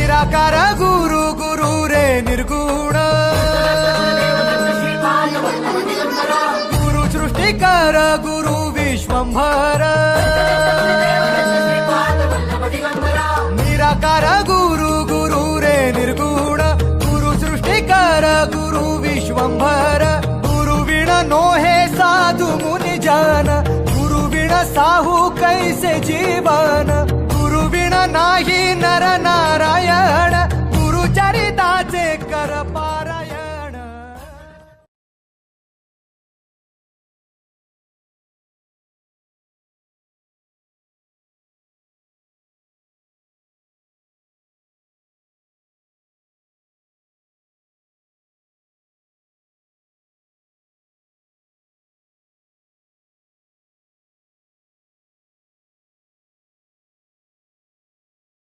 निराकार गुरु गुरु रे निर्गुण गुरु सृष्टिकर गुरु विश्वंभर निराकार गुरु गुरु रे निर्गुण गुरु सृष्टिकर गुरु विश्वंभर गुरु विण नोहे साधु मुनि जन गुरु विण साहू कैसे जीवन गुरु विण नाही नर नारायण